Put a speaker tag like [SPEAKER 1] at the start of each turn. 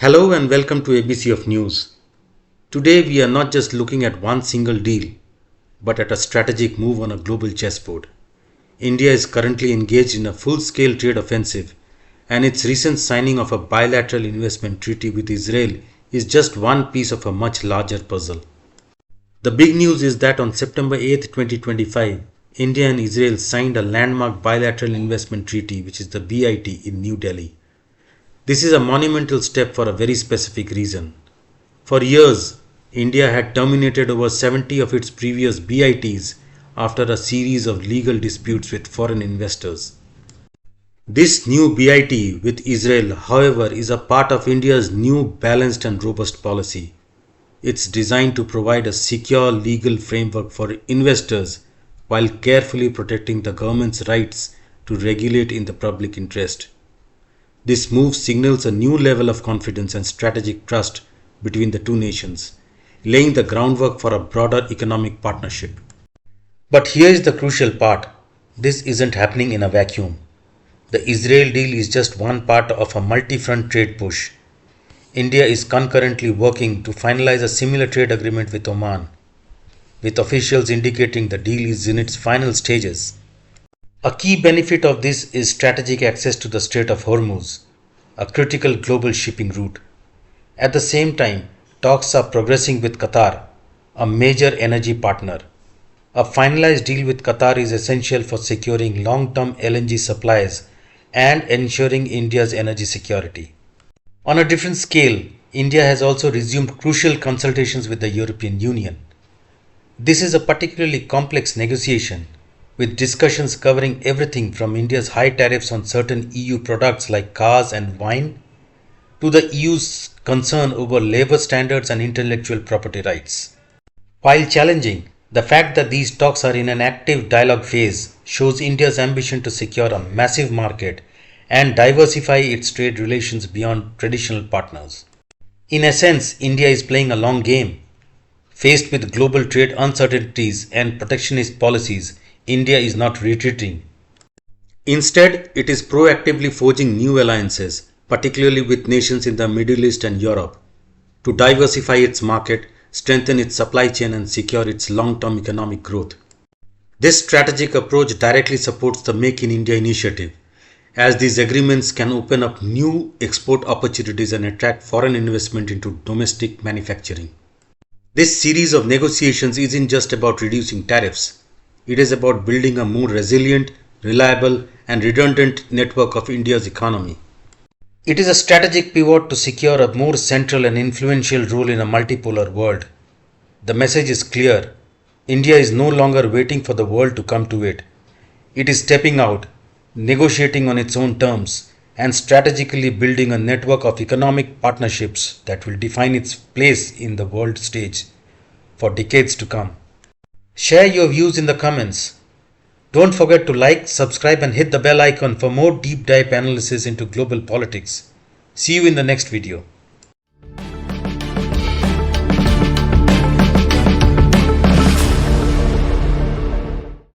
[SPEAKER 1] Hello and welcome to ABC of News. Today we are not just looking at one single deal, but at a strategic move on a global chessboard. India is currently engaged in a full-scale trade offensive, and its recent signing of a bilateral investment treaty with Israel is just one piece of a much larger puzzle. The big news is that on September 8, 2025, India and Israel signed a landmark bilateral investment treaty, which is the BIT, in New Delhi. This is a monumental step for a very specific reason. For years, India had terminated over 70 of its previous BITs after a series of legal disputes with foreign investors. This new BIT with Israel, however, is a part of India's new balanced and robust policy. It's designed to provide a secure legal framework for investors while carefully protecting the government's rights to regulate in the public interest. This move signals a new level of confidence and strategic trust between the two nations, laying the groundwork for a broader economic partnership. But here is the crucial part. This isn't happening in a vacuum. The Israel deal is just one part of a multi-front trade push. India is concurrently working to finalize a similar trade agreement with Oman, with officials indicating the deal is in its final stages. A key benefit of this is strategic access to the Strait of Hormuz, a critical global shipping route. At the same time, talks are progressing with Qatar, a major energy partner. A finalized deal with Qatar is essential for securing long-term LNG supplies and ensuring India's energy security. On a different scale, India has also resumed crucial consultations with the European Union. This is a particularly complex negotiation, with discussions covering everything from India's high tariffs on certain EU products like cars and wine, to the EU's concern over labour standards and intellectual property rights. While challenging, the fact that these talks are in an active dialogue phase shows India's ambition to secure a massive market and diversify its trade relations beyond traditional partners. In essence, India is playing a long game. Faced with global trade uncertainties and protectionist policies, India is not retreating. Instead, it is proactively forging new alliances, particularly with nations in the Middle East and Europe, to diversify its market, strengthen its supply chain, and secure its long-term economic growth. This strategic approach directly supports the Make in India initiative, as these agreements can open up new export opportunities and attract foreign investment into domestic manufacturing. This series of negotiations isn't just about reducing tariffs. It is about building a more resilient, reliable, and redundant network of India's economy. It is a strategic pivot to secure a more central and influential role in a multipolar world. The message is clear. India is no longer waiting for the world to come to it. It is stepping out, negotiating on its own terms, and strategically building a network of economic partnerships that will define its place in the world stage for decades to come. Share your views in the comments. Don't forget to like, subscribe, and hit the bell icon for more deep dive analysis into global politics. See you in the next video.